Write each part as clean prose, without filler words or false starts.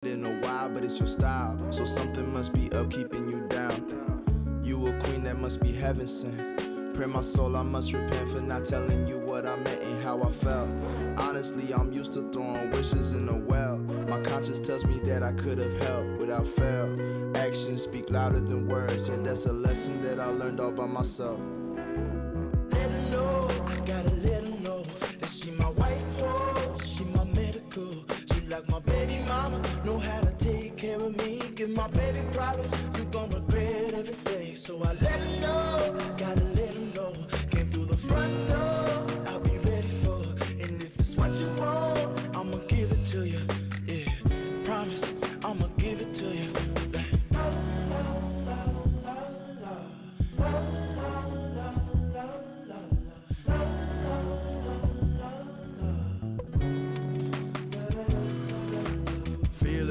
In a while, but it's your style, so something must be up keeping you down. You a queen that must be heaven sent. Pray my soul, I must repent for not telling you what I meant and how I felt. Honestly, I'm used to throwing wishes in a well. My conscience tells me that I could have helped without fail. Actions speak louder than words, yeah, that's a lesson that I learned all by myself. Let her know, I gotta let her know that she my white horse, she my medical. She like my baby mama, know how to take care of me. Give my baby problems, you gon' regret everything. So I let her know, gotta let her know. Came through the front door, I'll be ready for her. And if it's what you want, I'ma give it to you. Yeah, promise, I'ma give it to you.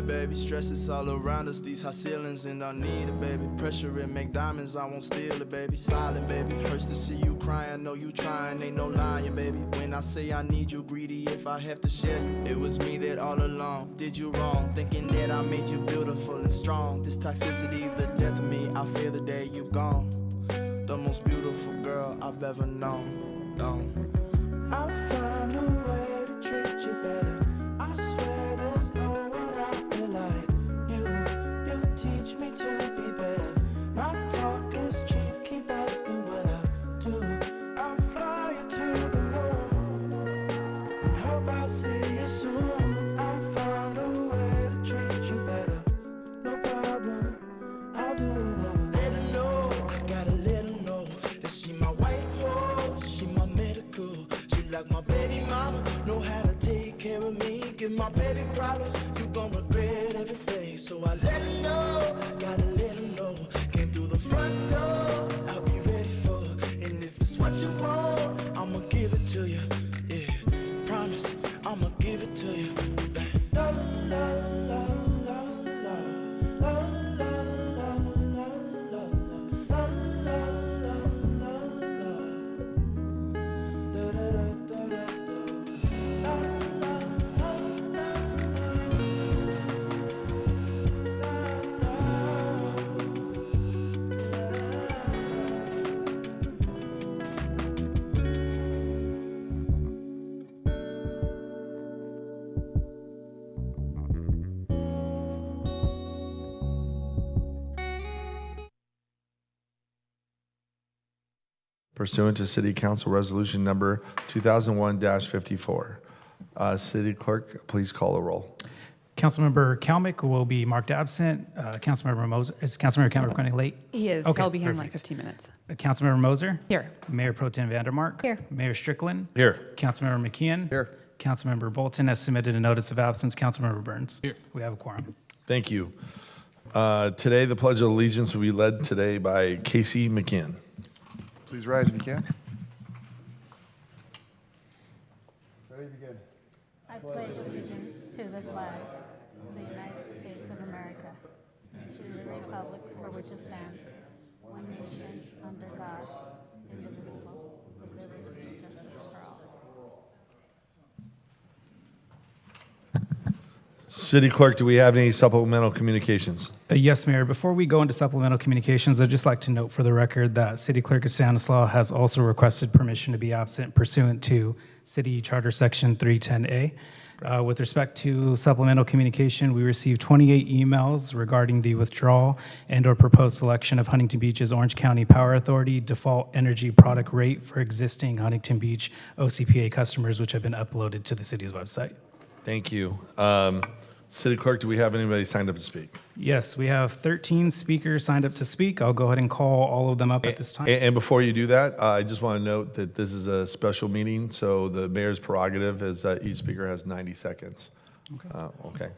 Baby, stress is all around us, these high ceilings, and I need it, baby. Pressure and make diamonds, I won't steal it, baby. Silent, baby, hurts to see you crying, know you trying, ain't no lying, baby. When I say I need you, greedy if I have to share you. It was me that all along did you wrong, thinking that I made you beautiful and strong. This toxicity, the death of me, I fear the day you gone. The most beautiful girl I've ever known. I'll find a way to treat you better. I swear there's no one out there like you. You teach me to be better. My talk is cheap, keep asking what I do. I'll fly you to the moon and hope I'll see you soon. I'll find a way to treat you better. No problem, I'll do whatever. Let her know, I gotta let her know that she my white horse, she my medical. She like my baby mama, know how to take care of me. Give my baby problems, you gon' regret everything. So I let her know, gotta let her know. Came through the front door, I'll be ready for her. And if it's what you want, I'ma give it to you. Yeah, promise, I'ma give it to you. La, la, la, la, la, la, la, la, la, la, la, la, la, la, da, da, da, da, da. Pursuant to City Council Resolution Number 2001-54. City Clerk, please call the roll. Councilmember Kalmick will be marked absent. Councilmember Moser, is Councilmember Kalmick running late? He is. Okay, He'll be here in like perfect. 15 minutes. Councilmember Moser? Here. Mayor Pro Tem Vandermark? Here. Mayor Strickland? Here. Councilmember McKeon? Here. Councilmember Bolton has submitted a notice of absence. Councilmember Burns? Here. We have a quorum. Thank you. Today, the Pledge of Allegiance will be led today by Casey McKeon. Please rise if you can. Ready, begin. I pledge allegiance to the flag of the United States of America, and to the republic for which it stands, one nation, under God, indivisible, with liberty and justice for all. City Clerk, do we have any supplemental communications? Yes, Mayor. Before we go into supplemental communications, I'd just like to note for the record that City Clerk of Stanislaus has also requested permission to be absent pursuant to City Charter Section 310A. With respect to supplemental communication, we received 28 emails regarding the withdrawal and/or proposed selection of Huntington Beach's Orange County Power Authority default energy product rate for existing Huntington Beach OCPA customers, which have been uploaded to the city's website. Thank you. City Clerk, do we have anybody signed up to speak? Yes, we have 13 speakers signed up to speak. I'll go ahead and call all of them up at this time. And before you do that, I just want to note that this is a special meeting, so the mayor's prerogative is that each speaker has 90 seconds. Okay.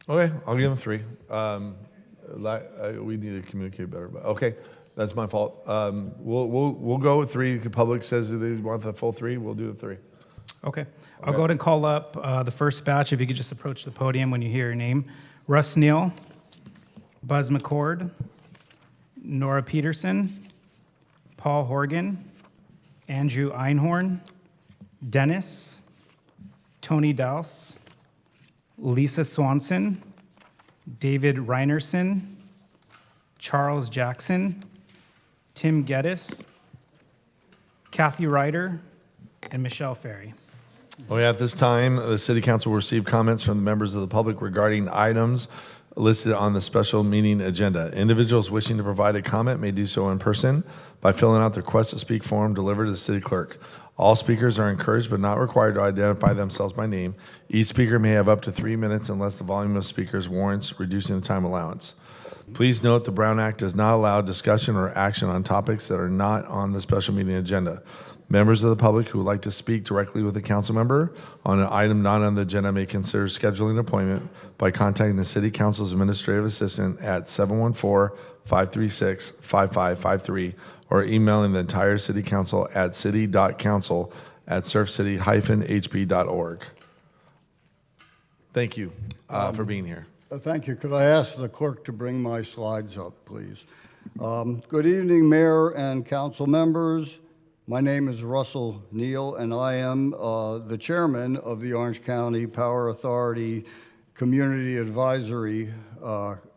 Okay, I'll give them 3. We need to communicate better, but okay, that's my fault. We'll go with 3. The public says that they want the full 3, we'll do the 3. Okay. I'll go ahead and call up the first batch. If you could just approach the podium when you hear your name. Russ Neal, Buzz McCord, Nora Peterson, Paul Horgan, Andrew Einhorn, Dennis, Tony Dowse, Lisa Swanson, David Reinerson, Charles Jackson, Tim Geddes, Kathy Ryder, and Michelle Ferry. At this time, the City Council will receive comments from the members of the public regarding items listed on the special meeting agenda. Individuals wishing to provide a comment may do so in person by filling out the request to speak form delivered to the city clerk. All speakers are encouraged but not required to identify themselves by name. Each speaker may have up to 3 minutes unless the volume of speakers warrants reducing the time allowance. Please note the Brown Act does not allow discussion or action on topics that are not on the special meeting agenda. Members of the public who would like to speak directly with a council member on an item not on the agenda may consider scheduling an appointment by contacting the City Council's administrative assistant at 714-536-5553 or emailing the entire City Council at city.council@surfcity-hb.org. Thank you for being here. Thank you. Could I ask the clerk to bring my slides up, please? Good evening, Mayor and council members. My name is Russell Neal, and I am the chairman of the Orange County Power Authority Community Advisory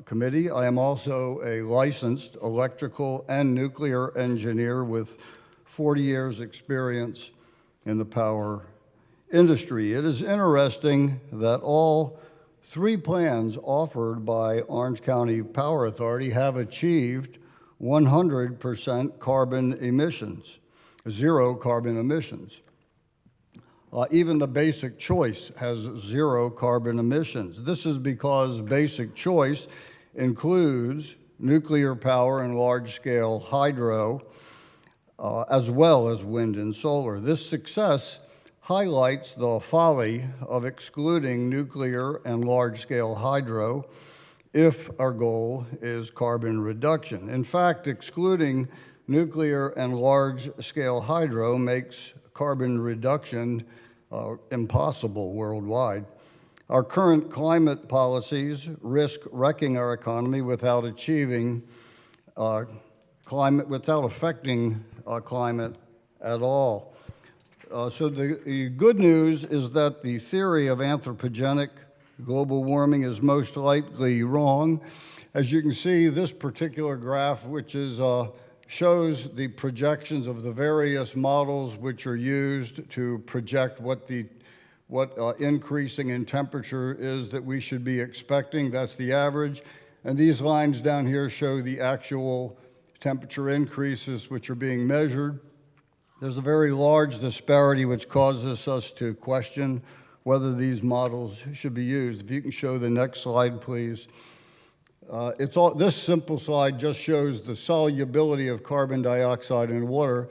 Committee. I am also a licensed electrical and nuclear engineer with 40 years experience in the power industry. It is interesting that all 3 plans offered by Orange County Power Authority have achieved 100% carbon emissions. 0 carbon emissions. Even the basic choice has 0 carbon emissions. This is because basic choice includes nuclear power and large-scale hydro, as well as wind and solar. This success highlights the folly of excluding nuclear and large-scale hydro if our goal is carbon reduction. In fact, excluding nuclear and large-scale hydro makes carbon reduction impossible worldwide. Our current climate policies risk wrecking our economy without affecting climate at all. So the good news is that the theory of anthropogenic global warming is most likely wrong. As you can see, this particular graph, which is shows the projections of the various models which are used to project what increasing in temperature is that we should be expecting. That's the average. And these lines down here show the actual temperature increases which are being measured. There's a very large disparity which causes us to question whether these models should be used. If you can show the next slide, please. This simple slide just shows the solubility of carbon dioxide in water.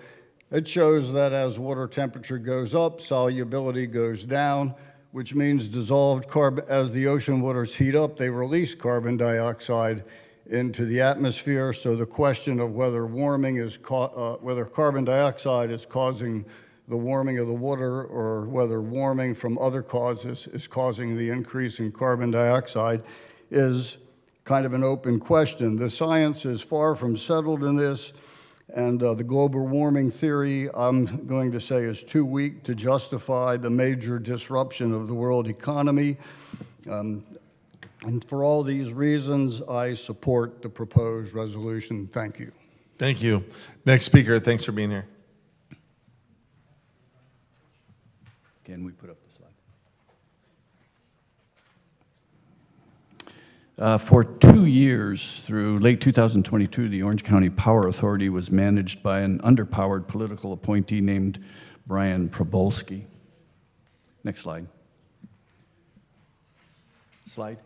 It shows that as water temperature goes up, solubility goes down, which means dissolved carbon, as the ocean waters heat up, they release carbon dioxide into the atmosphere. So the question of whether whether carbon dioxide is causing the warming of the water or whether warming from other causes is causing the increase in carbon dioxide is kind of an open question. The science is far from settled in this, and the global warming theory, I'm going to say, is too weak to justify the major disruption of the world economy. And for all these reasons, I support the proposed resolution. Thank you. Thank you. Next speaker, thanks for being here. Can we put up the slide? For 2 years, through late 2022, the Orange County Power Authority was managed by an underpowered political appointee named Brian Probolski. Next slide. Slide.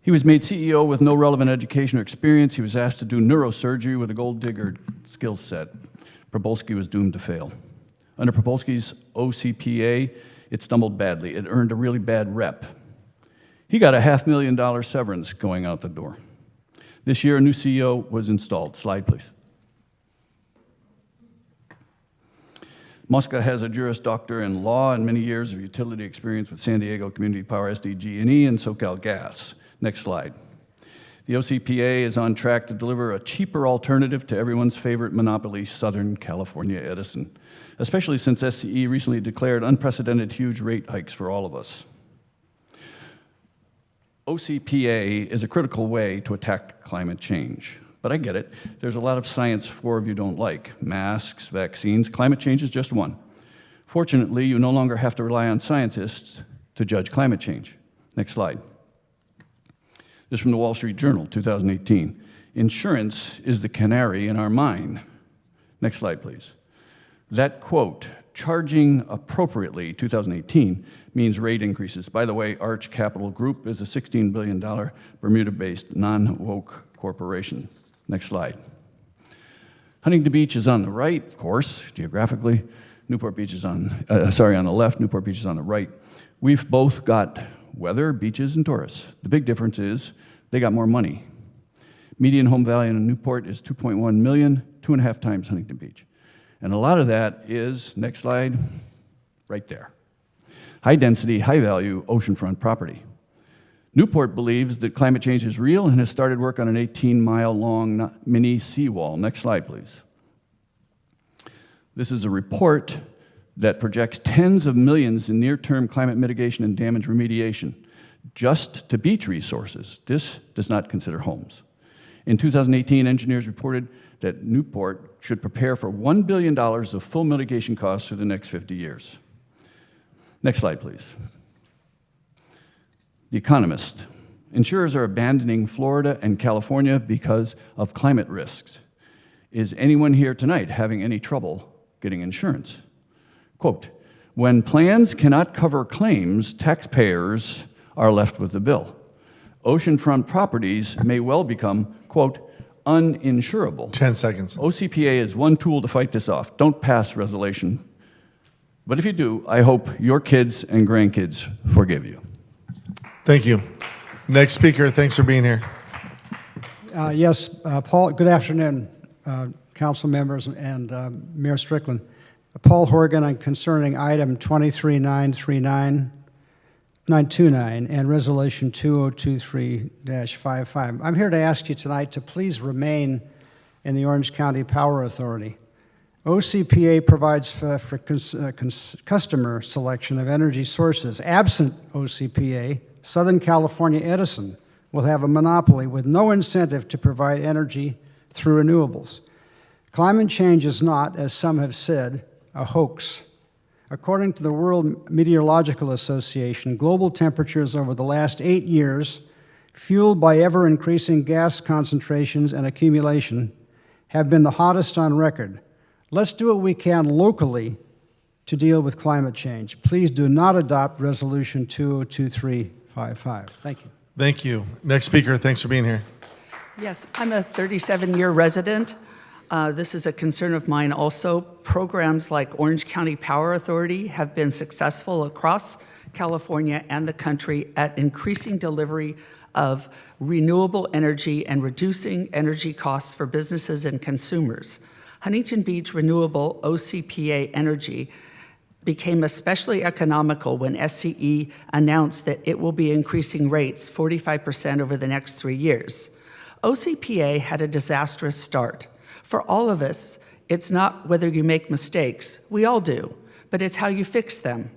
He was made CEO with no relevant education or experience. He was asked to do neurosurgery with a gold digger skill set. Probolski was doomed to fail. Under Probolski's OCPA, it stumbled badly. It earned a really bad rep. He got a $500,000 severance going out the door. This year, a new CEO was installed. Slide, please. Muska has a Juris Doctor in law and many years of utility experience with San Diego Community Power, SDG&E, and SoCal Gas. Next slide. The OCPA is on track to deliver a cheaper alternative to everyone's favorite monopoly, Southern California Edison, especially since SCE recently declared unprecedented huge rate hikes for all of us. OCPA is a critical way to attack climate change. But I get it. There's a lot of science 4 of you don't like. Masks, vaccines, climate change is just one. Fortunately, you no longer have to rely on scientists to judge climate change. Next slide. This is from the Wall Street Journal, 2018. Insurance is the canary in our mine. Next slide, please. That quote, charging appropriately, 2018, means rate increases. By the way, Arch Capital Group is a $16 billion Bermuda-based non-woke corporation. Next slide. Huntington Beach is on the right, of course, geographically. Newport Beach is on the left, Newport Beach is on the right. We've both got weather, beaches, and tourists. The big difference is they got more money. Median home value in Newport is $2.1 million, 2.5 times Huntington Beach. And a lot of that is, next slide, right there. High density, high value oceanfront property. Newport believes that climate change is real and has started work on an 18-mile-long mini seawall. Next slide, please. This is a report that projects tens of millions in near-term climate mitigation and damage remediation just to beach resources. This does not consider homes. In 2018, engineers reported that Newport should prepare for $1 billion of full mitigation costs for the next 50 years. Next slide, please. The Economist. Insurers are abandoning Florida and California because of climate risks. Is anyone here tonight having any trouble getting insurance? Quote, when plans cannot cover claims, taxpayers are left with the bill. Oceanfront properties may well become, quote, uninsurable. 10 seconds. OCPA is one tool to fight this off. Don't pass resolution. But if you do, I hope your kids and grandkids forgive you. Thank you. Next speaker, thanks for being here. Yes, Paul, good afternoon, council members and Mayor Strickland. Paul Horgan concerning item 23929 and resolution 2023-55. I'm here to ask you tonight to please remain in the Orange County Power Authority. OCPA provides for customer selection of energy sources. Absent OCPA, Southern California Edison will have a monopoly with no incentive to provide energy through renewables. Climate change is not, as some have said, a hoax. According to the World Meteorological Association, global temperatures over the last 8 years, fueled by ever-increasing gas concentrations and accumulation, have been the hottest on record. Let's do what we can locally to deal with climate change. Please do not adopt Resolution 2023-55. Thank you. Thank you. Next speaker, thanks for being here. Yes, I'm a 37-year resident. This is a concern of mine also. Programs like Orange County Power Authority have been successful across California and the country at increasing delivery of renewable energy and reducing energy costs for businesses and consumers. Huntington Beach Renewable OCPA Energy became especially economical when SCE announced that it will be increasing rates 45% over the next 3 years. OCPA had a disastrous start. For all of us, it's not whether you make mistakes, we all do, but it's how you fix them.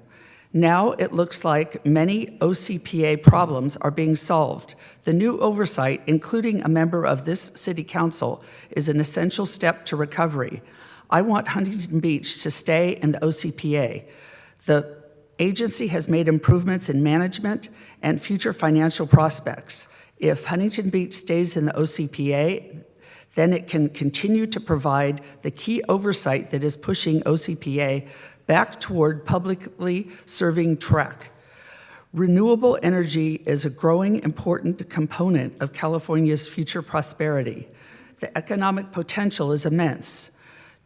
Now it looks like many OCPA problems are being solved. The new oversight, including a member of this city council, is an essential step to recovery. I want Huntington Beach to stay in the OCPA. The agency has made improvements in management and future financial prospects. If Huntington Beach stays in the OCPA, then it can continue to provide the key oversight that is pushing OCPA back toward publicly serving track. Renewable energy is a growing important component of California's future prosperity. The economic potential is immense.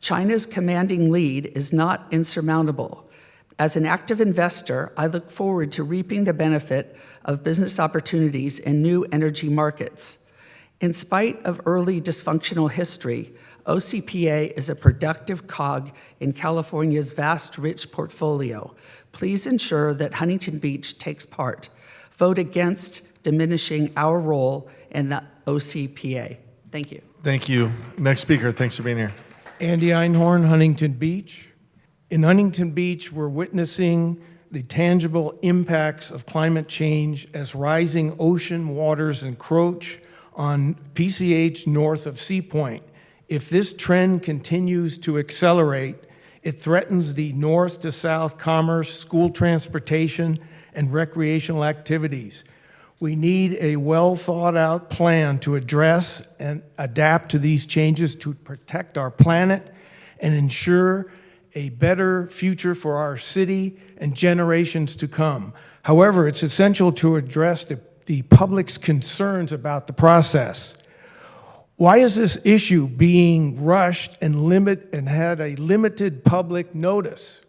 China's commanding lead is not insurmountable. As an active investor, I look forward to reaping the benefit of business opportunities in new energy markets. In spite of early dysfunctional history, OCPA is a productive cog in California's vast, rich portfolio. Please ensure that Huntington Beach takes part. Vote against diminishing our role in the OCPA. Thank you. Thank you. Next speaker, thanks for being here. Andy Einhorn, Huntington Beach. In Huntington Beach, we're witnessing the tangible impacts of climate change as rising ocean waters encroach on PCH north of Sea Point. If this trend continues to accelerate, it threatens the north to south commerce, school transportation, and recreational activities. We need a well thought out plan to address and adapt to these changes to protect our planet and ensure a better future for our city and generations to come. However, it's essential to address the public's concerns about the process. Why is this issue being rushed and had a limited public notice?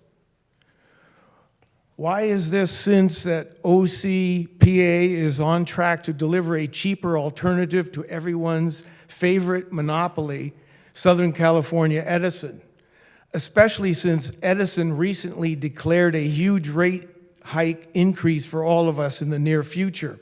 Why is this, since that OCPA is on track to deliver a cheaper alternative to everyone's favorite monopoly, Southern California Edison? Especially since Edison recently declared a huge rate hike increase for all of us in the near future.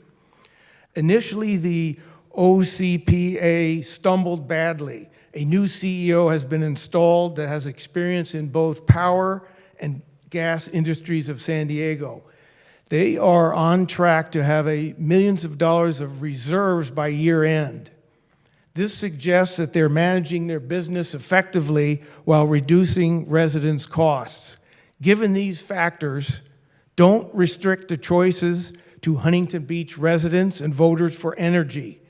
Initially, the OCPA stumbled badly. A new CEO has been installed that has experience in both power and gas industries of San Diego. They are on track to have millions of dollars of reserves by year end. This suggests that they're managing their business effectively while reducing residents' costs. Given these factors, don't restrict the choices to Huntington Beach residents and voters for energy.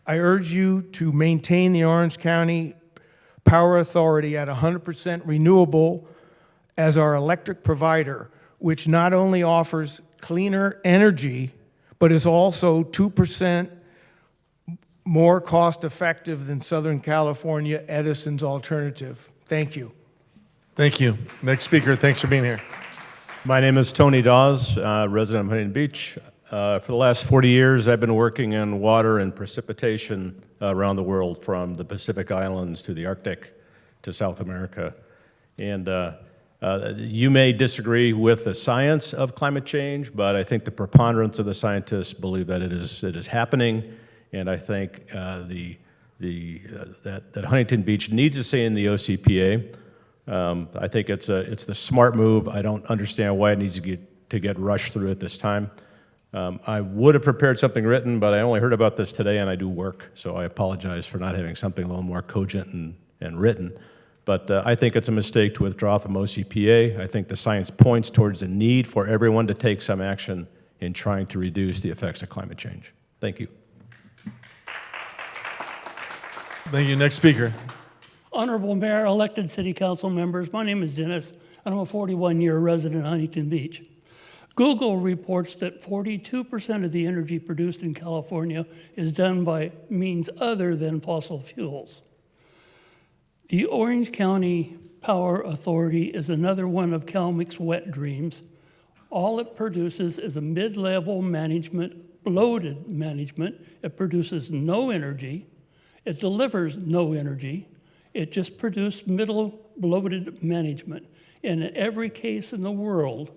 I urge you to maintain the Orange County Power Authority at 100% renewable as our electric provider, which not only offers cleaner energy, but is also 2% more cost-effective than Southern California Edison's alternative. Thank you. Thank you. Next speaker, thanks for being here. My name is Tony Dawes, resident of Huntington Beach. For the last 40 years, I've been working in water and precipitation around the world, from the Pacific Islands to the Arctic to South America. And you may disagree with the science of climate change, but I think the preponderance of the scientists believe that it is happening. And I think that Huntington Beach needs to stay in the OCPA. I think it's the smart move. I don't understand why it needs to get rushed through at this time. I would have prepared something written, but I only heard about this today, and I do work, so I apologize for not having something a little more cogent and written. But I think it's a mistake to withdraw from OCPA. I think the science points towards the need for everyone to take some action in trying to reduce the effects of climate change. Thank you. Thank you. Next speaker. Honorable Mayor, elected City Council members, my name is Dennis, and I'm a 41-year resident of Huntington Beach. Google reports that 42% of the energy produced in California is done by means other than fossil fuels. The Orange County Power Authority is another one of CalMIC's wet dreams. All it produces is a mid-level management, bloated management. It produces no energy. It delivers no energy. It just produced middle bloated management. And in every case in the world,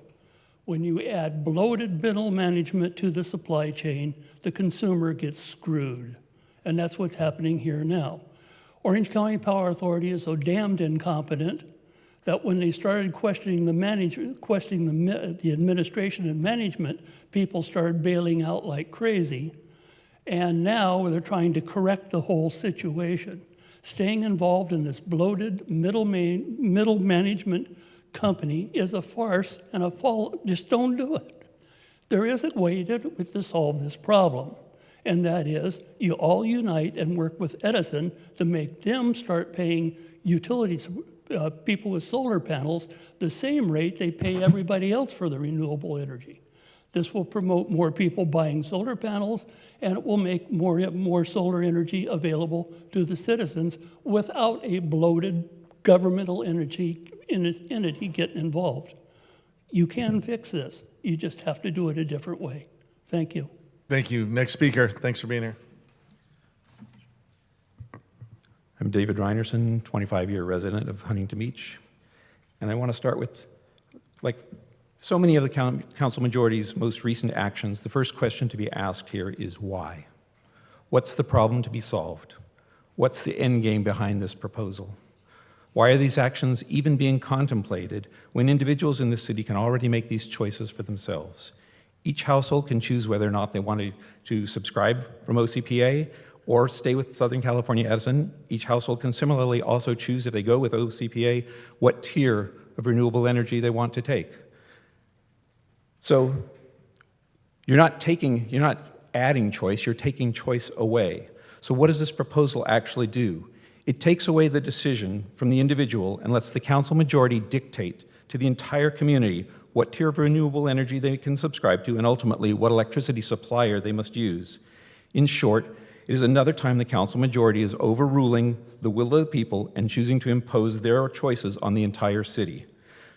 when you add bloated middle management to the supply chain, the consumer gets screwed. And that's what's happening here now. Orange County Power Authority is so damned incompetent that when they started questioning the administration and management, people started bailing out like crazy. And now they're trying to correct the whole situation. Staying involved in this bloated middle management company is a farce and a fall. Just don't do it. There is a way to solve this problem, and that is you all unite and work with Edison to make them start paying utilities, people with solar panels, the same rate they pay everybody else for the renewable energy. This will promote more people buying solar panels, and it will make more solar energy available to the citizens without a bloated governmental entity getting involved. You can fix this. You just have to do it a different way. Thank you. Thank you. Next speaker. Thanks for being here. I'm David Reinerson, 25-year resident of Huntington Beach. And I want to start with, like so many of the council majority's most recent actions, the first question to be asked here is why? What's the problem to be solved? What's the end game behind this proposal? Why are these actions even being contemplated when individuals in the city can already make these choices for themselves? Each household can choose whether or not they want to subscribe from OCPA or stay with Southern California Edison. Each household can similarly also choose, if they go with OCPA, what tier of renewable energy they want to take. So you're not adding choice, you're taking choice away. So what does this proposal actually do? It takes away the decision from the individual and lets the council majority dictate to the entire community what tier of renewable energy they can subscribe to and ultimately what electricity supplier they must use. In short, it is another time the council majority is overruling the will of the people and choosing to impose their choices on the entire city.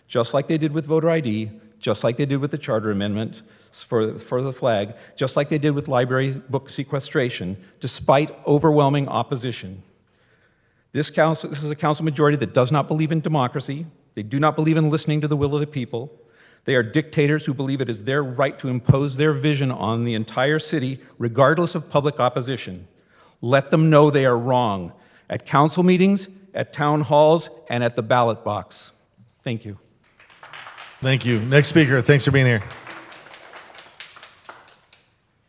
Just like they did with voter ID, just like they did with the charter amendment for the flag, just like they did with library book sequestration, despite overwhelming opposition. This is a council majority that does not believe in democracy. They do not believe in listening to the will of the people. They are dictators who believe it is their right to impose their vision on the entire city, regardless of public opposition. Let them know they are wrong at council meetings, at town halls, and at the ballot box. Thank you. Thank you. Next speaker, thanks for being here.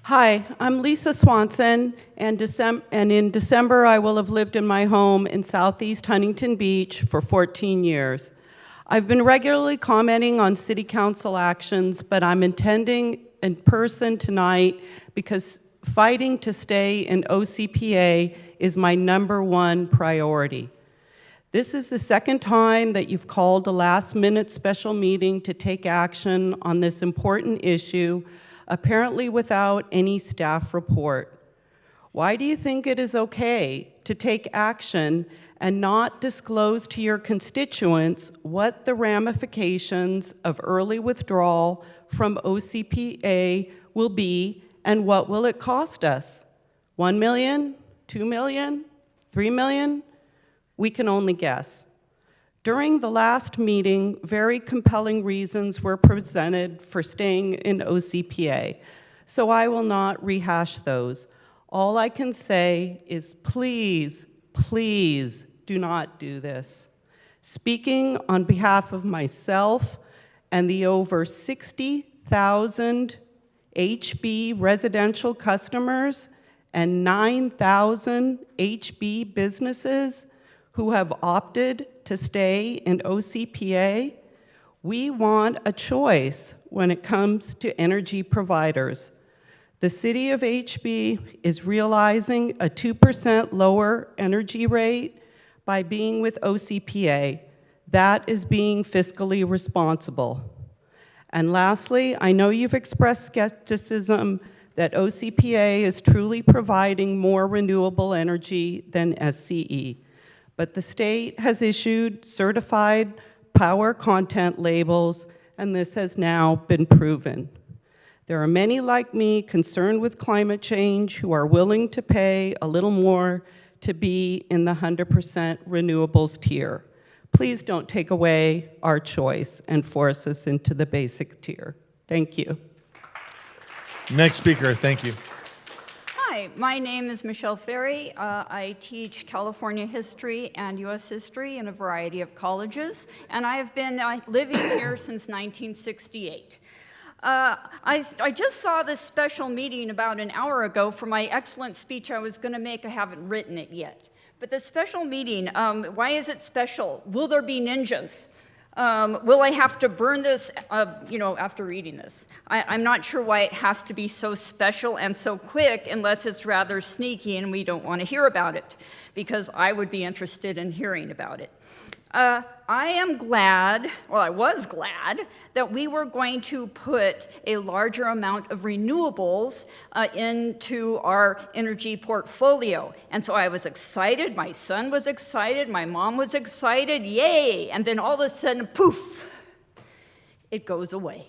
Hi, I'm Lisa Swanson, and in December I will have lived in my home in Southeast Huntington Beach for 14 years. I've been regularly commenting on City Council actions, but I'm attending in person tonight because fighting to stay in OCPA is my #1 priority. This is the second time that you've called a last-minute special meeting to take action on this important issue, apparently without any staff report. Why do you think it is okay to take action and not disclose to your constituents what the ramifications of early withdrawal from OCPA will be and what will it cost us? $1 million, $2 million, $3 million? We can only guess. During the last meeting, very compelling reasons were presented for staying in OCPA, so I will not rehash those. All I can say is please, please do not do this. Speaking on behalf of myself and the over 60,000 HB residential customers and 9,000 HB businesses who have opted to stay in OCPA, we want a choice when it comes to energy providers. The city of HB is realizing a 2% lower energy rate by being with OCPA. That is being fiscally responsible. And lastly, I know you've expressed skepticism that OCPA is truly providing more renewable energy than SCE. But the state has issued certified power content labels, and this has now been proven. There are many like me concerned with climate change who are willing to pay a little more to be in the 100% renewables tier. Please don't take away our choice and force us into the basic tier. Thank you. Next speaker, thank you. Hi, my name is Michelle Ferry. I teach California history and U.S. history in a variety of colleges, and I have been living here since 1968. I just saw this special meeting about an hour ago for my excellent speech I was going to make. I haven't written it yet. But the special meeting, why is it special? Will there be ninjas? Will I have to burn this, after reading this? I'm not sure why it has to be so special and so quick unless it's rather sneaky and we don't want to hear about it, because I would be interested in hearing about it. I am glad, well, I was glad, that we were going to put a larger amount of renewables into our energy portfolio. And so I was excited, my son was excited, my mom was excited, yay! And then all of a sudden, poof, it goes away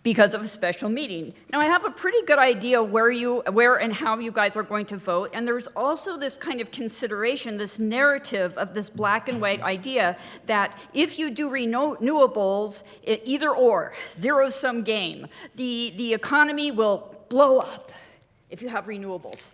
because of a special meeting. Now, I have a pretty good idea where and how you guys are going to vote, and there's also this kind of consideration, this narrative of this black and white idea that if you do renewables, either or, zero-sum game, the economy will blow up. if you have renewables.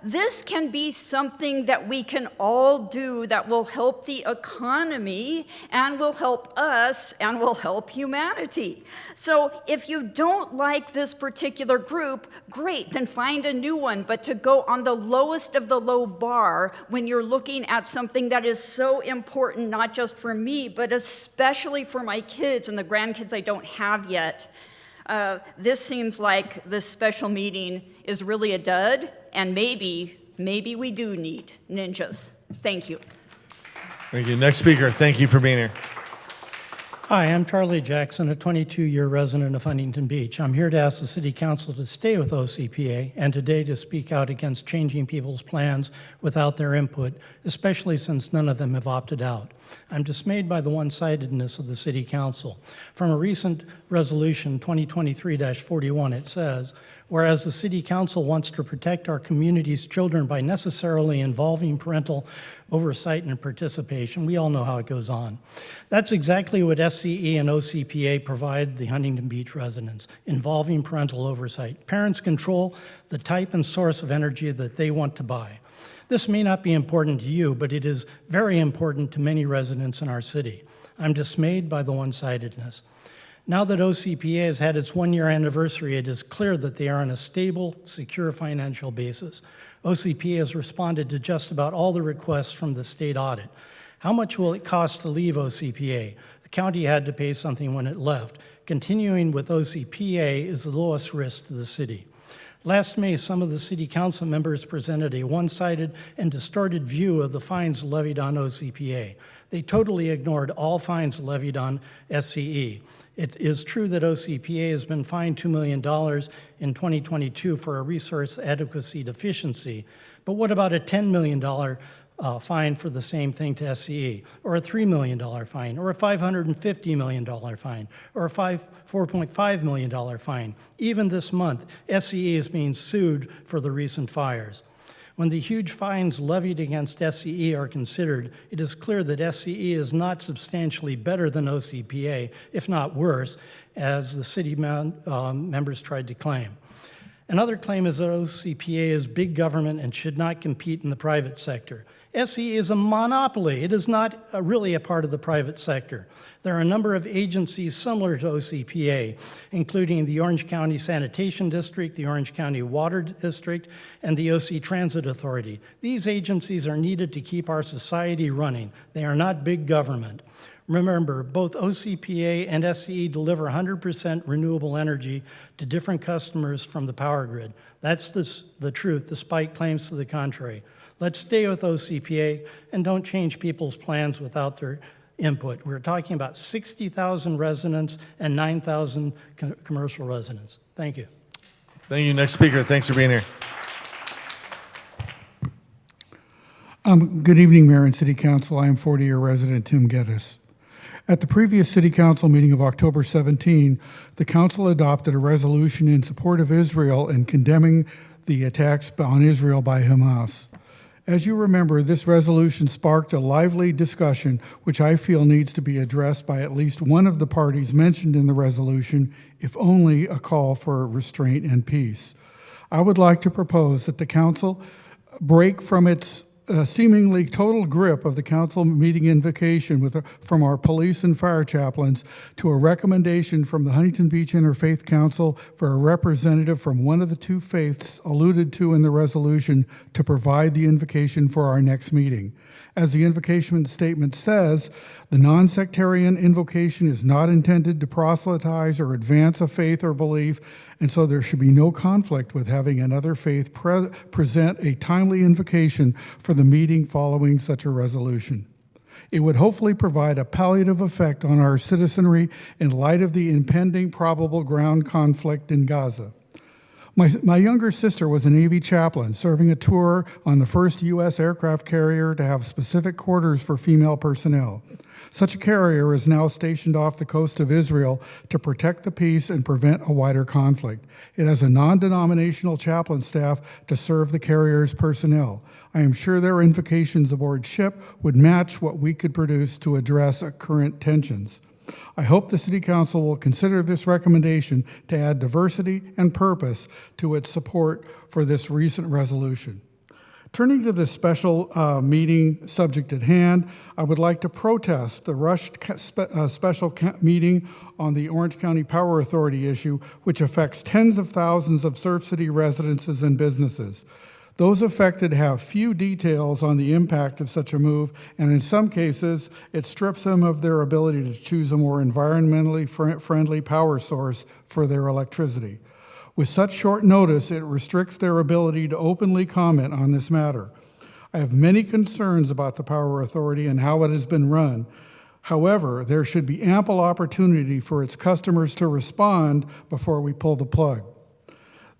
This can be something that we can all do that will help the economy and will help us and will help humanity. So if you don't like this particular group, great, then find a new one. But to go on the lowest of the low bar when you're looking at something that is so important, not just for me, but especially for my kids and the grandkids I don't have yet, this seems like this special meeting is really a dud, and maybe we do need ninjas. Thank you. Thank you. Next speaker, thank you for being here. Hi, I'm Charlie Jackson, a 22-year resident of Huntington Beach. I'm here to ask the City Council to stay with OCPA and today to speak out against changing people's plans without their input, especially since none of them have opted out. I'm dismayed by the one-sidedness of the City Council. From a recent resolution, 2023-41, it says, whereas the City Council wants to protect our community's children by necessarily involving parental oversight and participation, we all know how it goes on. That's exactly what SCE and OCPA provide the Huntington Beach residents, involving parental oversight. Parents control the type and source of energy that they want to buy. This may not be important to you, but it is very important to many residents in our city. I'm dismayed by the one-sidedness. Now that OCPA has had its one-year anniversary, it is clear that they are on a stable, secure financial basis. OCPA has responded to just about all the requests from the state audit. How much will it cost to leave OCPA? The county had to pay something when it left. Continuing with OCPA is the lowest risk to the city. Last May, some of the City Council members presented a one-sided and distorted view of the fines levied on OCPA. They totally ignored all fines levied on SCE. It is true that OCPA has been fined $2 million in 2022 for a resource adequacy deficiency, but what about a $10 million fine for the same thing to SCE, or a $3 million fine, or a $550 million fine, or a $4.5 million fine? Even this month, SCE is being sued for the recent fires. When the huge fines levied against SCE are considered, it is clear that SCE is not substantially better than OCPA, if not worse, as the city members tried to claim. Another claim is that OCPA is big government and should not compete in the private sector. SCE is a monopoly. It is not really a part of the private sector. There are a number of agencies similar to OCPA, including the Orange County Sanitation District, the Orange County Water District, and the OC Transit Authority. These agencies are needed to keep our society running. They are not big government. Remember, both OCPA and SCE deliver 100% renewable energy to different customers from the power grid. That's the truth, despite claims to the contrary. Let's stay with OCPA and don't change people's plans without their input. We're talking about 60,000 residents and 9,000 commercial residents. Thank you. Thank you. Next speaker, thanks for being here. Good evening, Mayor and City Council. I am 40-year resident Tim Geddes. At the previous City Council meeting of October 17, the Council adopted a resolution in support of Israel and condemning the attacks on Israel by Hamas. As you remember, this resolution sparked a lively discussion, which I feel needs to be addressed by at least one of the parties mentioned in the resolution, if only a call for restraint and peace. I would like to propose that the Council break from its seemingly total grip of the council meeting invocation from our police and fire chaplains to a recommendation from the Huntington Beach Interfaith Council for a representative from one of the two faiths alluded to in the resolution to provide the invocation for our next meeting. As the invocation statement says, the non-sectarian invocation is not intended to proselytize or advance a faith or belief, and so there should be no conflict with having another faith present a timely invocation for the meeting following such a resolution. It would hopefully provide a palliative effect on our citizenry in light of the impending probable ground conflict in Gaza. My younger sister was a Navy chaplain serving a tour on the first U.S. aircraft carrier to have specific quarters for female personnel. Such a carrier is now stationed off the coast of Israel to protect the peace and prevent a wider conflict. It has a non-denominational chaplain staff to serve the carrier's personnel. I am sure their invocations aboard ship would match what we could produce to address current tensions. I hope the City Council will consider this recommendation to add diversity and purpose to its support for this recent resolution. Turning to the special meeting subject at hand, I would like to protest the rushed special meeting on the Orange County Power Authority issue, which affects tens of thousands of Surf City residences and businesses. Those affected have few details on the impact of such a move, and in some cases, it strips them of their ability to choose a more environmentally friendly power source for their electricity. With such short notice, it restricts their ability to openly comment on this matter. I have many concerns about the Power Authority and how it has been run. However, there should be ample opportunity for its customers to respond before we pull the plug.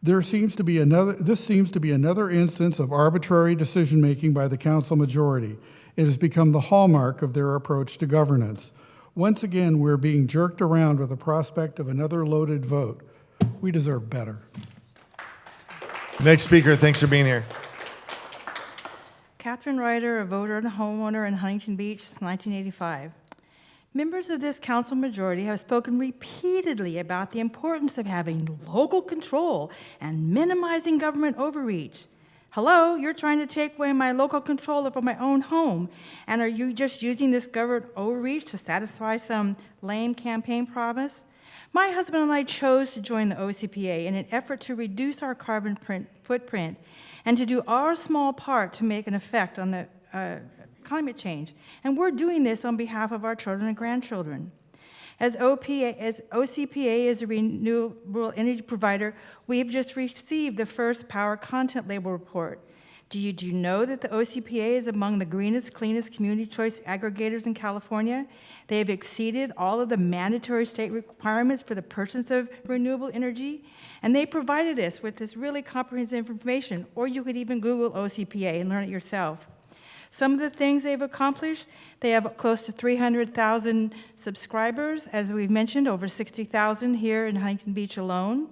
This seems to be another instance of arbitrary decision-making by the council majority. It has become the hallmark of their approach to governance. Once again, we're being jerked around with the prospect of another loaded vote. We deserve better. Next speaker, thanks for being here. Catherine Ryder, a voter and a homeowner in Huntington Beach since 1985. Members of this council majority have spoken repeatedly about the importance of having local control and minimizing government overreach. Hello, you're trying to take away my local control over my own home, and are you just using this government overreach to satisfy some lame campaign promise? My husband and I chose to join the OCPA in an effort to reduce our carbon footprint and to do our small part to make an effect on the climate change. And we're doing this on behalf of our children and grandchildren. As OCPA is a renewable energy provider, we have just received the first power content label report. Do you know that the OCPA is among the greenest, cleanest community choice aggregators in California? They have exceeded all of the mandatory state requirements for the purchase of renewable energy, and they provided us with this really comprehensive information, or you could even Google OCPA and learn it yourself. Some of the things they've accomplished, they have close to 300,000 subscribers, as we've mentioned, over 60,000 here in Huntington Beach alone.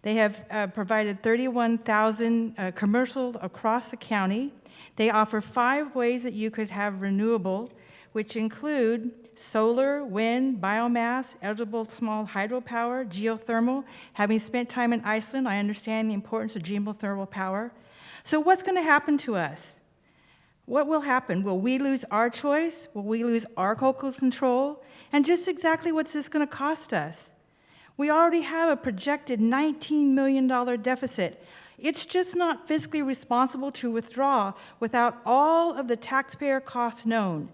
They have provided 31,000 commercials across the county. They offer 5 ways that you could have renewable, which include solar, wind, biomass, eligible small hydropower, geothermal. Having spent time in Iceland, I understand the importance of geothermal power. So what's going to happen to us? What will happen? Will we lose our choice? Will we lose our local control? And just exactly what's this going to cost us? We already have a projected $19 million deficit. It's just not fiscally responsible to withdraw without all of the taxpayer costs known.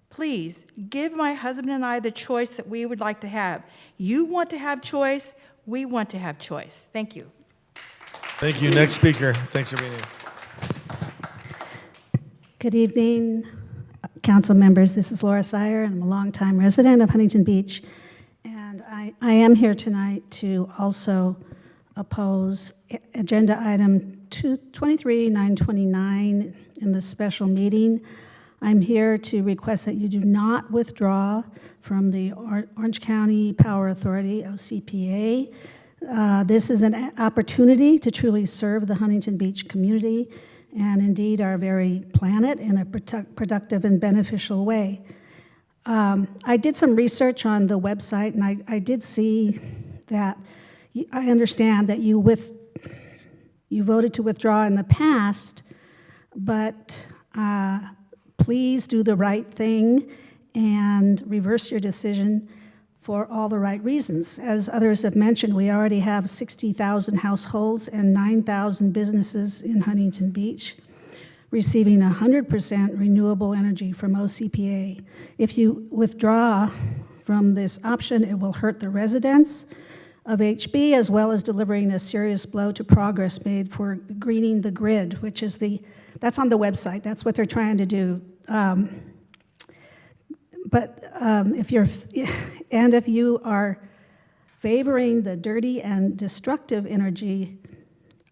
Please, give my husband and I the choice that we would like to have. You want to have choice, we want to have choice. Thank you. Thank you. Next speaker. Thanks for being here. Good evening, council members. This is Laura Sire, and I'm a longtime resident of Huntington Beach. And I am here tonight to also oppose agenda item 23-929 in the special meeting. I'm here to request that you do not withdraw from the Orange County Power Authority, OCPA. This is an opportunity to truly serve the Huntington Beach community and indeed our very planet in a productive and beneficial way. I did some research on the website, and I did see that I understand that you voted to withdraw in the past, but please do the right thing and reverse your decision for all the right reasons. As others have mentioned, we already have 60,000 households and 9,000 businesses in Huntington Beach receiving 100% renewable energy from OCPA. If you withdraw from this option, it will hurt the residents of HB, as well as delivering a serious blow to progress made for greening the grid, which is that's on the website. That's what they're trying to do. If you are favoring the dirty and destructive energy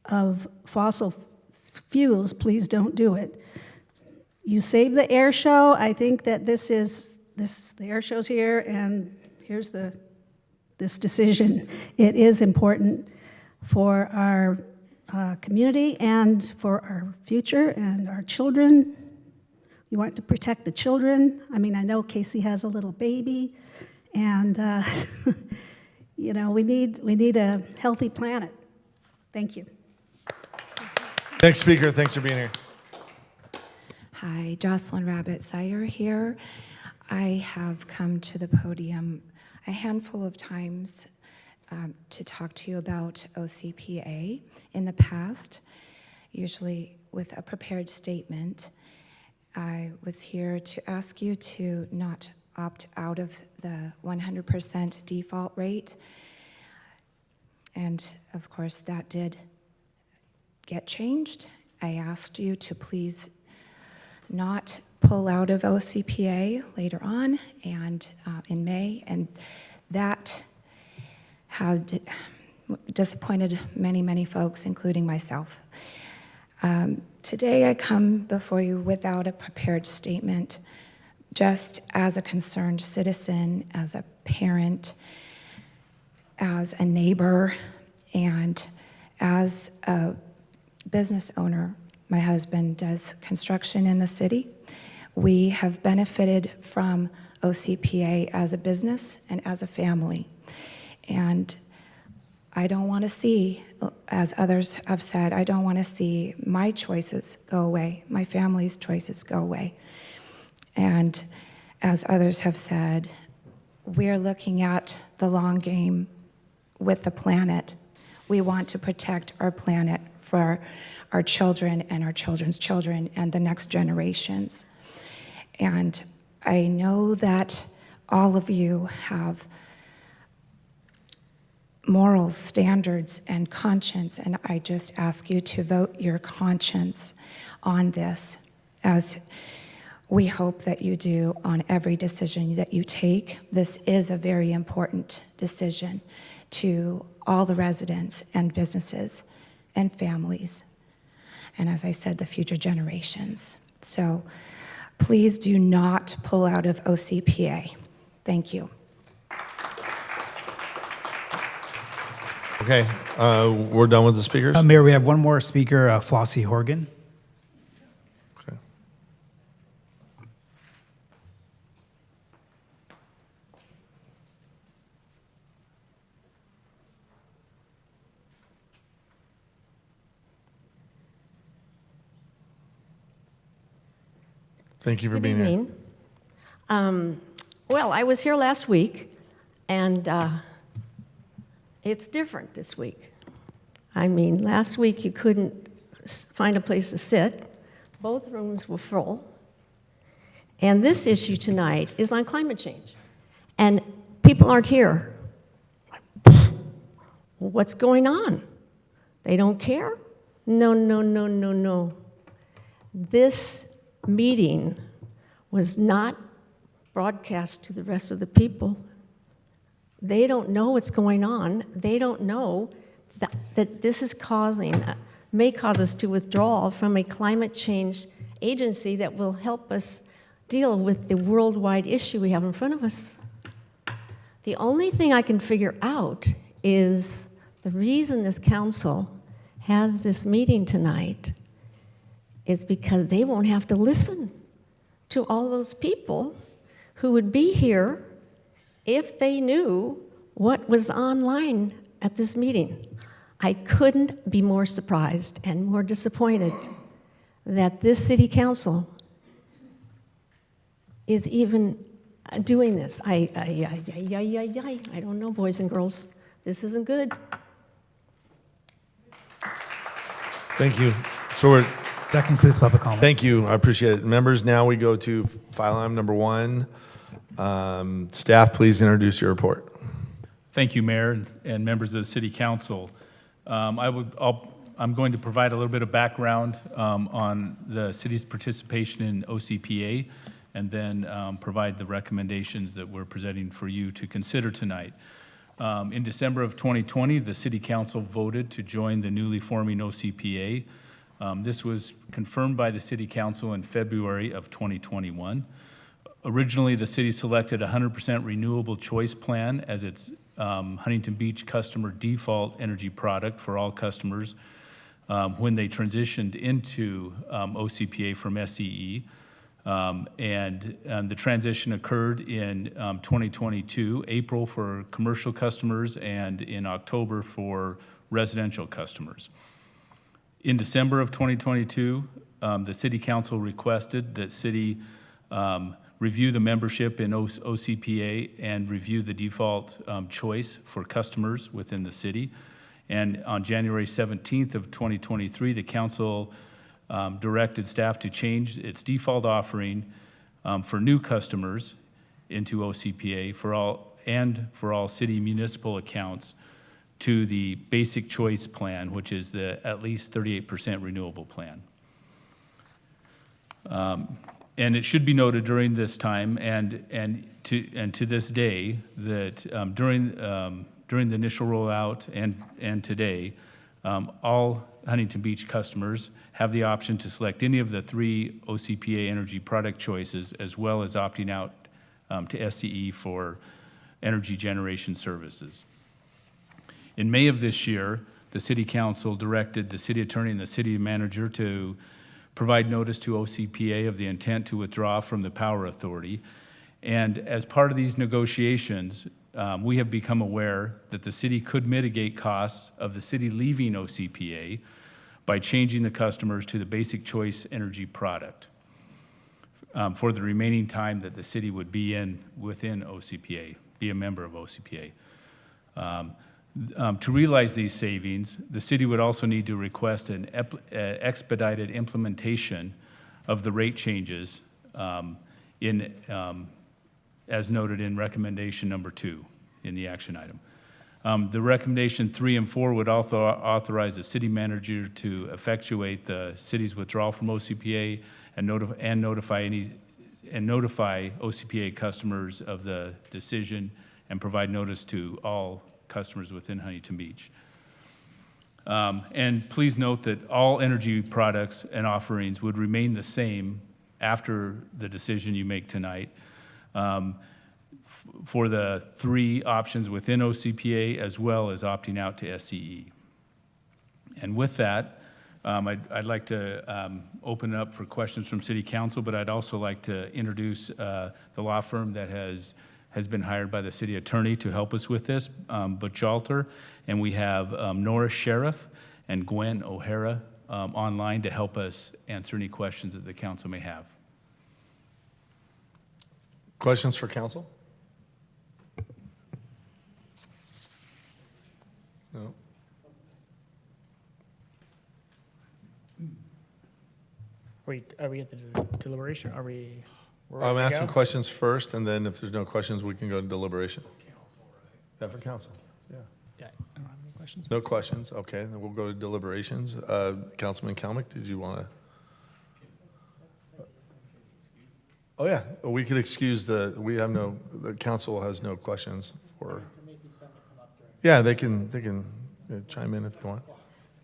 of fossil fuels, please don't do it. You save the air show. I think that the air show's here, and here's this decision. It is important for our community and for our future and our children. You want to protect the children. I mean, I know Casey has a little baby, And, you know, we need a healthy planet. Thank you. Next speaker, thanks for being here. Hi, Jocelyn Rabbit-Sire here. I have come to the podium a handful of times to talk to you about OCPA in the past, usually with a prepared statement. I was here to ask you to not opt out of the 100% default rate. And of course, that did get changed. I asked you to please not pull out of OCPA later on and in May, and that has disappointed many, many folks, including myself. Today I come before you without a prepared statement, just as a concerned citizen, as a parent, as a neighbor, and as a business owner. My husband does construction in the city. We have benefited from OCPA as a business and as a family. And I don't want to see, as others have said, I don't want to see my choices go away, my family's choices go away. And as others have said, we're looking at the long game with the planet. We want to protect our planet for our children and our children's children and the next generations. And I know that all of you have moral standards and conscience, and I just ask you to vote your conscience on this, as we hope that you do on every decision that you take. This is a very important decision to all the residents and businesses and families, and as I said, the future generations. So please do not pull out of OCPA. Thank you. Okay, we're done with the speakers? Mayor, we have one more speaker, Flossie Horgan. Okay. Thank you for being here. Well, I was here last week, and it's different this week. I mean, last week you couldn't find a place to sit. Both rooms were full. And this issue tonight is on climate change. And people aren't here. What's going on? They don't care? No, no, no, no, no. This meeting was not broadcast to the rest of the people. They don't know what's going on. They don't know that this is may cause us to withdraw from a climate change agency that will help us deal with the worldwide issue we have in front of us. The only thing I can figure out is the reason this council has this meeting tonight is because they won't have to listen to all those people who would be here if they knew what was online at this meeting. I couldn't be more surprised and more disappointed that this city council is even doing this. I don't know, boys and girls. This isn't good. Thank you. So that concludes public comment. Thank you. I appreciate it. Members, now we go to file item number 1. Staff, please introduce your report. Thank you, Mayor and members of the City Council. I'm going to provide a little bit of background on the city's participation in OCPA, and then provide the recommendations that we're presenting for you to consider tonight. In December of 2020, the City Council voted to join the newly forming OCPA. This was confirmed by the City Council in February of 2021. Originally, the city selected a 100% renewable choice plan as its Huntington Beach customer default energy product for all customers when they transitioned into OCPA from SCE. And the transition occurred in 2022, April for commercial customers and in October for residential customers. In December of 2022, the City Council requested that City review the membership in OCPA and review the default choice for customers within the city. And on January 17th of 2023, the Council directed staff to change its default offering for new customers into OCPA for all city municipal accounts to the basic choice plan, which is the at least 38% renewable plan. And it should be noted during this time and to this day that during the initial rollout and today, all Huntington Beach customers have the option to select any of the 3 OCPA energy product choices, as well as opting out to SCE for energy generation services. In May of this year, the City Council directed the City Attorney and the City Manager to provide notice to OCPA of the intent to withdraw from the Power Authority. And as part of these negotiations, we have become aware that the city could mitigate costs of the city leaving OCPA by changing the customers to the basic choice energy product for the remaining time that the city would be within OCPA, be a member of OCPA. To realize these savings, the city would also need to request an expedited implementation of the rate changes as noted in recommendation number 2 in the action item. The recommendation 3 and 4 would also authorize the city manager to effectuate the city's withdrawal from OCPA and notify OCPA customers of the decision and provide notice to all customers within Huntington Beach. And please note that all energy products and offerings would remain the same after the decision you make tonight for the 3 options within OCPA, as well as opting out to SCE. And with that, I'd like to open it up for questions from City Council, but I'd also like to introduce the law firm that has been hired by the City Attorney to help us with this, Butchalter, and we have Nora Sheriff and Gwen O'Hara online to help us answer any questions that the council may have. Questions for council? No. Wait, are we at the deliberation? Are we? I'm asking questions first, and then if there's no questions, we can go to deliberation. Yeah, for council. Yeah. Yeah, I don't have any questions. No questions. Okay, then we'll go to deliberations. Councilman Kalmick, did you want to? Oh yeah, we could excuse the council has no questions for. Yeah, they can chime in if they want.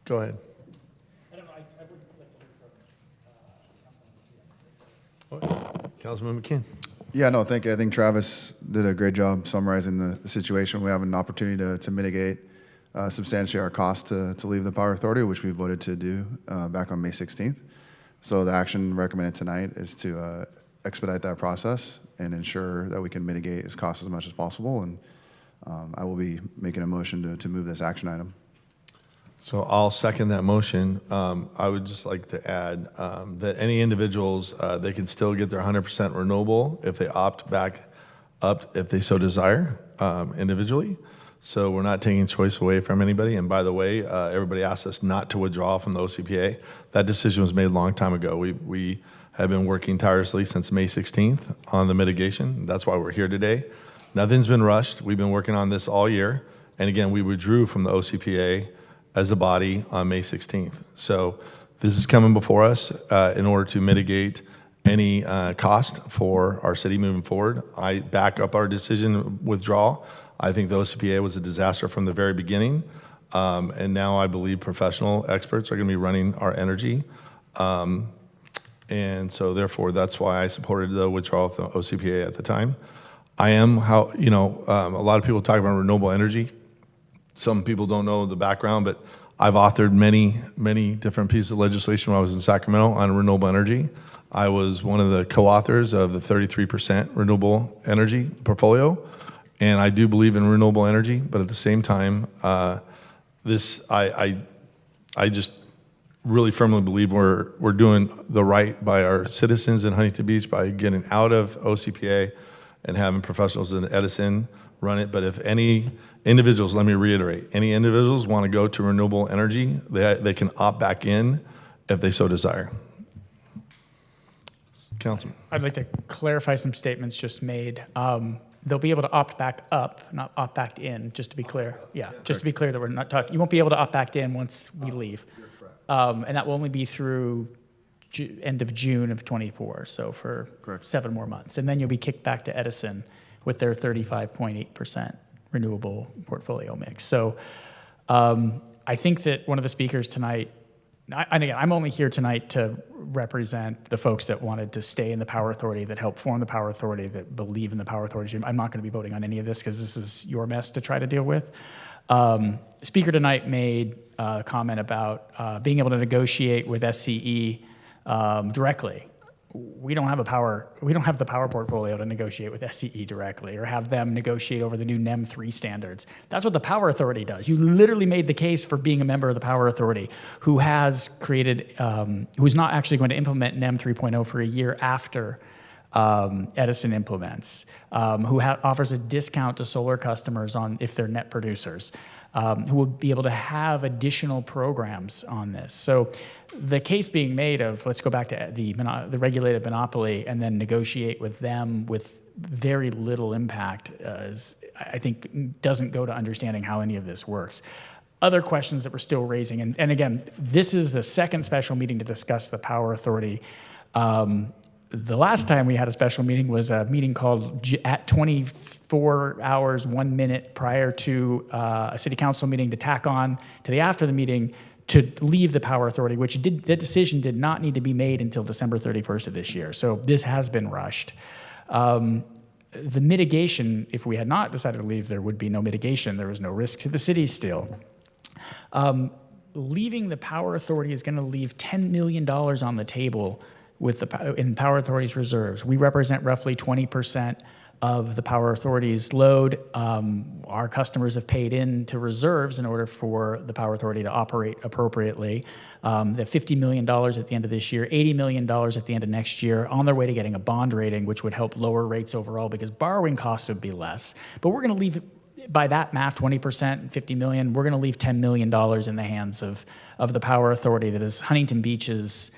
Go ahead. Councilman McKeon. Yeah, no, thank you. I think Travis did a great job summarizing the situation. We have an opportunity to mitigate substantially our cost to leave the Power Authority, which we voted to do back on May 16th. So the action recommended tonight is to expedite that process and ensure that we can mitigate its costs as much as possible. And I will be making a motion to move this action item. So I'll second that motion. I would just like to add that any individuals, they can still get their 100% renewable if they opt back up if they so desire individually. So we're not taking choice away from anybody. And by the way, everybody asked us not to withdraw from the OCPA. That decision was made a long time ago. We have been working tirelessly since May 16th on the mitigation. That's why we're here today. Nothing's been rushed. We've been working on this all year. And again, we withdrew from the OCPA as a body on May 16th. So this is coming before us in order to mitigate any cost for our city moving forward. I back up our decision withdrawal. I think the OCPA was a disaster from the very beginning. And now I believe professional experts are going to be running our energy. And so therefore, that's why I supported the withdrawal of the OCPA at the time. I am, a lot of people talk about renewable energy. Some people don't know the background, but I've authored many different pieces of legislation when I was in Sacramento on renewable energy. I was one of the co-authors of the 33% renewable energy portfolio, and I do believe in renewable energy, but at the same time, I just really firmly believe we're doing the right by our citizens in Huntington Beach by getting out of OCPA and having professionals in Edison run it. But if any individuals, let me reiterate, any individuals want to go to renewable energy, they can opt back in if they so desire. Councilman. I'd like to clarify some statements just made. They'll be able to opt back up, not opt back in, just to be clear. Yeah, just to be clear that we're not talking, you won't be able to opt back in once we leave. And that will only be through end of June of 24, so for 7 more months. And then you'll be kicked back to Edison with their 35.8% renewable portfolio mix. So I think that one of the speakers tonight, and again, I'm only here tonight to represent the folks that wanted to stay in the Power Authority, that helped form the Power Authority, that believe in the Power Authority. I'm not going to be voting on any of this because this is your mess to try to deal with. Speaker tonight made a comment about being able to negotiate with SCE directly. We don't have the power portfolio to negotiate with SCE directly or have them negotiate over the new NEM 3 standards. That's what the Power Authority does. You literally made the case for being a member of the Power Authority who has created, who's not actually going to implement NEM 3.0 for a year after Edison implements, who offers a discount to solar customers if they're net producers, who will be able to have additional programs on this. So the case being made of let's go back to the regulated monopoly and then negotiate with them with very little impact I think doesn't go to understanding how any of this works. Other questions that we're still raising, and again, this is the second special meeting to discuss the Power Authority. The last time we had a special meeting was a meeting called at 24 hours, 1 minute prior to a city council meeting to tack on to the after the meeting to leave the Power Authority, which the decision did not need to be made until December 31st of this year. So this has been rushed. The mitigation, if we had not decided to leave, there would be no mitigation. There was no risk to the city still. Leaving the Power Authority is going to leave $10 million on the table in Power Authority's reserves. We represent roughly 20% of the Power Authority's load. Our customers have paid into reserves in order for the Power Authority to operate appropriately. They have $50 million at the end of this year, $80 million at the end of next year, on their way to getting a bond rating, which would help lower rates overall because borrowing costs would be less. But we're going to leave, by that math, 20%, $50 million, we're going to leave $10 million in the hands of the Power Authority that is Huntington Beach's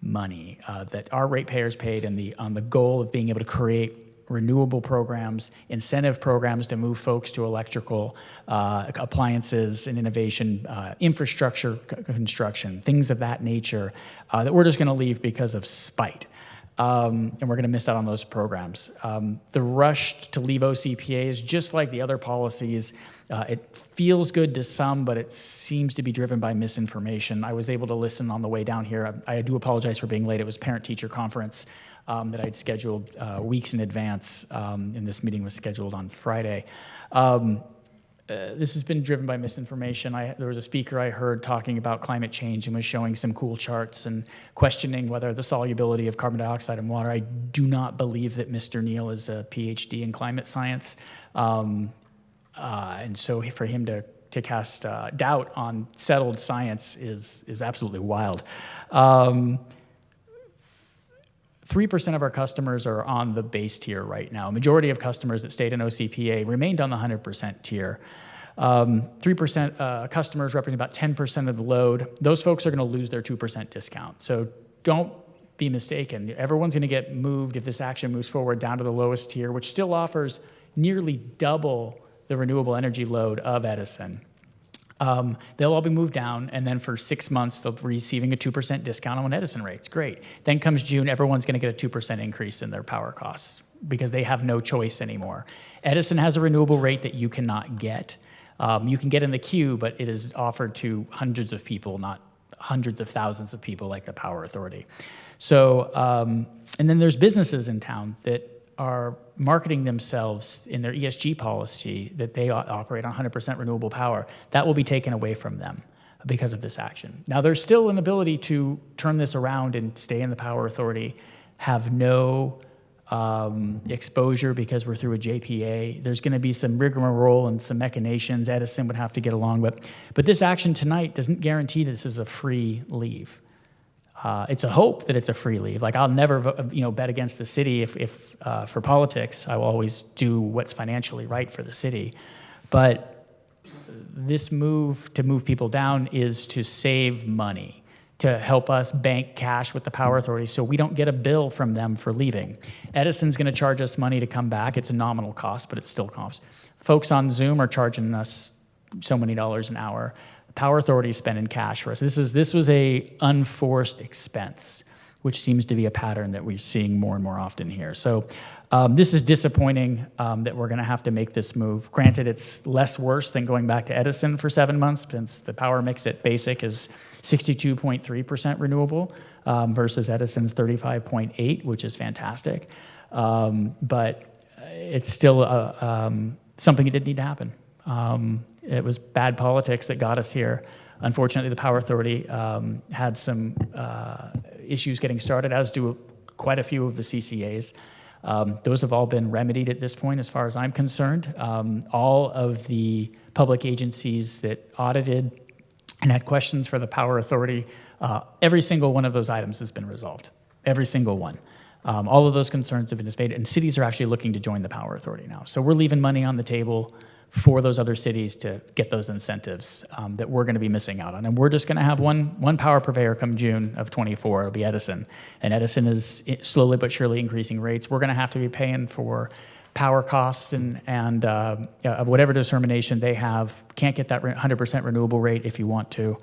money that our ratepayers paid on the goal of being able to create renewable programs, incentive programs to move folks to electrical appliances and innovation, infrastructure construction, things of that nature that we're just going to leave because of spite. And we're going to miss out on those programs. The rush to leave OCPA is just like the other policies. It feels good to some, but it seems to be driven by misinformation. I was able to listen on the way down here. I do apologize for being late. It was a parent-teacher conference that I'd scheduled weeks in advance, and this meeting was scheduled on Friday. This has been driven by misinformation. There was a speaker I heard talking about climate change and was showing some cool charts and questioning whether the solubility of carbon dioxide in water. I do not believe that Mr. Neal is a PhD in climate science. And so for him to cast doubt on settled science is absolutely wild. 3% of our customers are on the base tier right now. Majority of customers that stayed in OCPA remained on the 100% tier. 3% customers represent about 10% of the load. Those folks are going to lose their 2% discount. So don't be mistaken. Everyone's going to get moved if this action moves forward down to the lowest tier, which still offers nearly double the renewable energy load of Edison. They'll all be moved down, and then for 6 months, they'll be receiving a 2% discount on Edison rates. Great. Then comes June, everyone's going to get a 2% increase in their power costs because they have no choice anymore. Edison has a renewable rate that you cannot get. You can get in the queue, but it is offered to hundreds of people, not hundreds of thousands of people like the Power Authority. So, and then there's businesses in town that are marketing themselves in their ESG policy that they operate on 100% renewable power. That will be taken away from them because of this action. Now, there's still an ability to turn this around and stay in the Power Authority have no exposure because we're through a JPA. There's going to be some rigmarole and some machinations Edison would have to get along with. But this action tonight doesn't guarantee that this is a free leave. It's a hope that it's a free leave. Like, I'll never bet against the city if for politics. I will always do what's financially right for the city. But this move to move people down is to save money, to help us bank cash with the Power Authority so we don't get a bill from them for leaving. Edison's going to charge us money to come back. It's a nominal cost, but it still costs. Folks on Zoom are charging us so many dollars an hour. The Power Authority is spending cash for us. This was a unforced expense, which seems to be a pattern that we're seeing more and more often here. So this is disappointing that we're going to have to make this move. Granted, it's less worse than going back to Edison for 7 months, since the power mix at Basic is 62.3% renewable versus Edison's 35.8%, which is fantastic. But it's still something that didn't need to happen. It was bad politics that got us here. Unfortunately, the Power Authority had some issues getting started, as do quite a few of the CCAs. Those have all been remedied at this point, as far as I'm concerned. All of the public agencies that audited and had questions for the Power Authority, every single one of those items has been resolved. Every single one. All of those concerns have been dissipated, and cities are actually looking to join the Power Authority now. So we're leaving money on the table for those other cities to get those incentives that we're going to be missing out on. And we're just going to have one power purveyor come June of '24. It'll be Edison. And Edison is slowly but surely increasing rates. We're going to have to be paying for power costs and of whatever determination they have. Can't get that 100% renewable rate if you want to.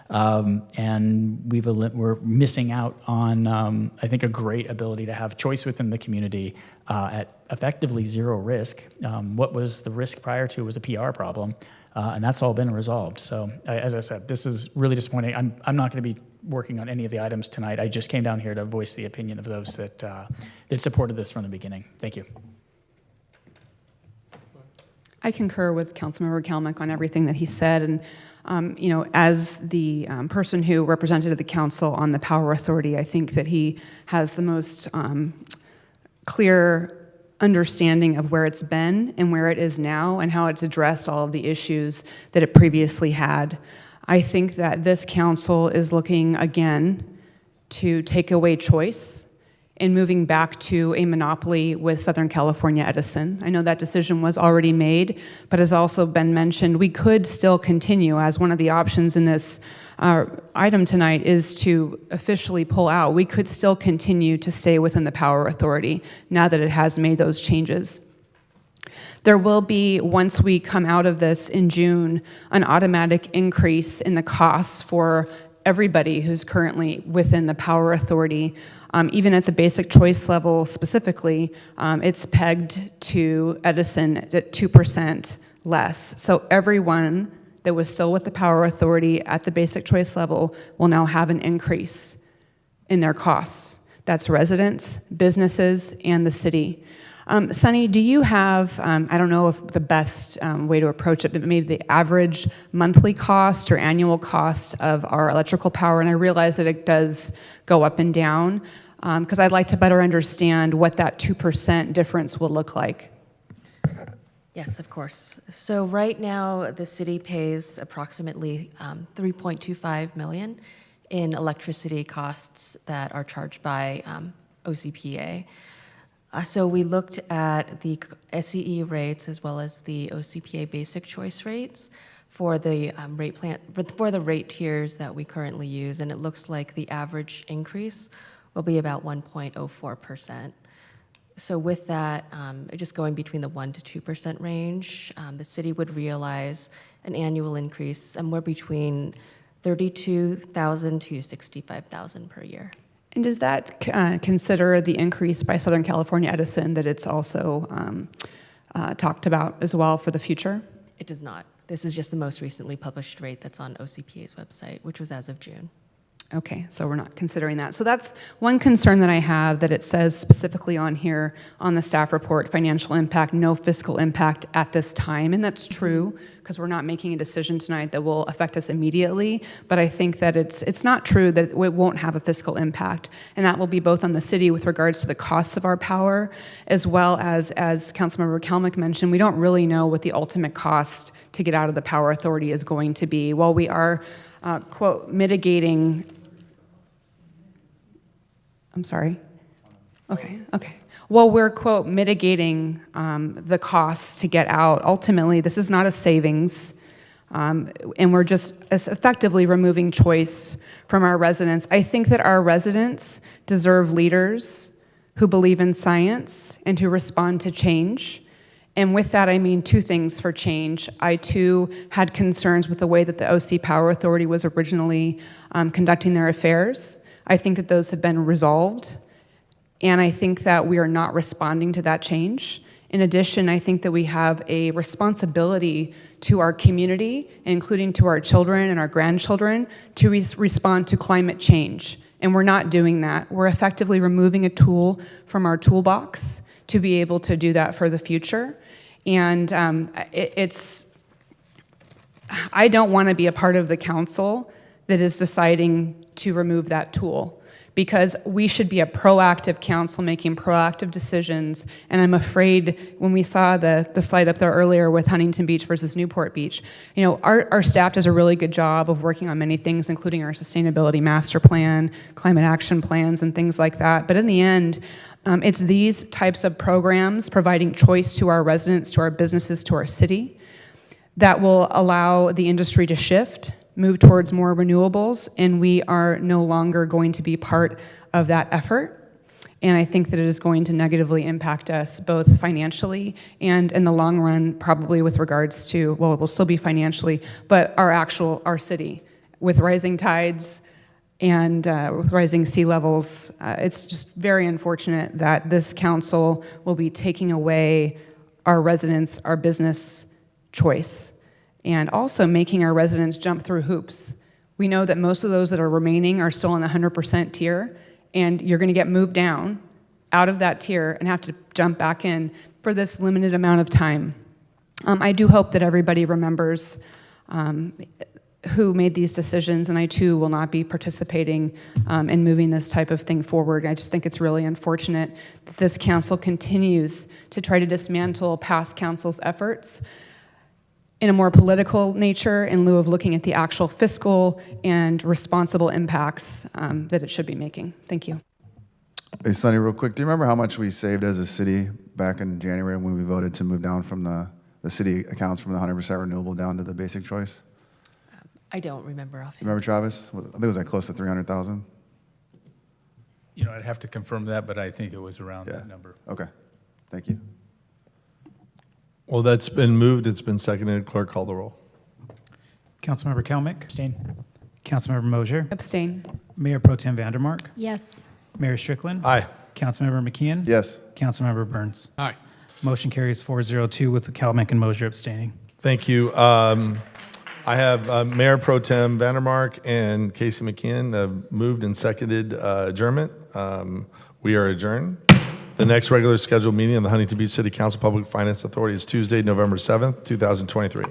And we're missing out on, I think, a great ability to have choice within the community at effectively zero risk. What was the risk prior to was a PR problem, and that's all been resolved. So, as I said, this is really disappointing. I'm not going to be working on any of the items tonight. I just came down here to voice the opinion of those that supported this from the beginning. Thank you. I concur with Councilmember Kalmick on everything that he said, and as the person who represented the council on the Power Authority, I think that he has the most clear understanding of where it's been and where it is now and how it's addressed all of the issues that it previously had. I think that this council is looking again to take away choice in moving back to a monopoly with Southern California Edison. I know that decision was already made, but has also been mentioned, we could still continue, as one of the options in this item tonight is to officially pull out. We could still continue to stay within the Power Authority now that it has made those changes. There will be, once we come out of this in June, an automatic increase in the costs for everybody who's currently within the Power Authority. Even at the basic choice level specifically, it's pegged to Edison at 2% less. So everyone that was still with the Power Authority at the basic choice level will now have an increase in their costs. That's residents, businesses, and the city. Sunny, do you have, I don't know if the best way to approach it, but maybe the average monthly cost or annual cost of our electrical power? And I realize that it does go up and down, because I'd like to better understand what that 2% difference will look like. Yes, of course. So right now, the city pays approximately $3.25 million in electricity costs that are charged by OCPA. So we looked at the SCE rates as well as the OCPA basic choice rates for the rate plan, for the rate tiers that we currently use, and it looks like the average increase will be about 1.04%. So with that, just going between the 1% to 2% range, the city would realize an annual increase somewhere between $32,000 to $65,000 per year. And does that consider the increase by Southern California Edison that it's also talked about as well for the future? It does not. This is just the most recently published rate that's on OCPA's website, which was as of June. Okay, so we're not considering that. So that's one concern that I have, that it says specifically on here on the staff report, financial impact, no fiscal impact at this time. And that's true, because we're not making a decision tonight that will affect us immediately. But I think that it's not true that it won't have a fiscal impact. And that will be both on the city with regards to the costs of our power, as well as Councilmember Kalmick mentioned, we don't really know what the ultimate cost to get out of the Power Authority is going to be. While we are, quote, mitigating. I'm sorry. Okay. Well, we're, quote, mitigating the costs to get out. Ultimately, this is not a savings, and we're just effectively removing choice from our residents. I think that our residents deserve leaders who believe in science and who respond to change. And with that, I mean two things for change. I, too, had concerns with the way that the OC Power Authority was originally conducting their affairs. I think that those have been resolved, and I think that we are not responding to that change. In addition, I think that we have a responsibility to our community, including to our children and our grandchildren, to respond to climate change, and we're not doing that. We're effectively removing a tool from our toolbox to be able to do that for the future, and I don't want to be a part of the council that is deciding to remove that tool, because we should be a proactive council making proactive decisions. And I'm afraid when we saw the slide up there earlier with Huntington Beach versus Newport Beach, you know, our staff does a really good job of working on many things, including our sustainability master plan, climate action plans, and things like that. But in the end, it's these types of programs providing choice to our residents, to our businesses, to our city, that will allow the industry to shift, move towards more renewables, and we are no longer going to be part of that effort. And I think that it is going to negatively impact us both financially and in the long run, probably with regards to, well, it will still be financially, but our city, with rising tides and with rising sea levels. It's just very unfortunate that this council will be taking away our residents, our business choice, and also making our residents jump through hoops. We know that most of those that are remaining are still in the 100% tier, and you're gonna get moved down out of that tier and have to jump back in for this limited amount of time. I do hope that everybody remembers who made these decisions, and I too will not be participating in moving this type of thing forward. I just think it's really unfortunate that this council continues to try to dismantle past council's efforts in a more political nature in lieu of looking at the actual fiscal and responsible impacts that it should be making. Thank you. Hey, Sonny, real quick, do you remember how much we saved as a city back in January when we voted to move down from the city accounts from the 100% renewable down to the basic choice? I don't remember offhand. Remember, Travis? I think it was like close to 300,000. You know, I'd have to confirm that, but I think it was around that number. Okay, thank you. Well, that's been moved. It's been seconded. Clerk, call the roll. Councilmember Kalmick. Abstain. Councilmember Mosier. Abstain. Mayor Pro Tem Vandermark. Yes. Mayor Strickland. Aye. Councilmember McKeon. Yes. Councilmember Burns. Aye. Motion carries 402 with Kalmick and Mosier abstaining. Thank you. I have Mayor Pro Tem Vandermark and Casey McKeon moved and seconded adjournment. We are adjourned. The next regular scheduled meeting of the Huntington Beach City Council Public Finance Authority is Tuesday, November 7th, 2023.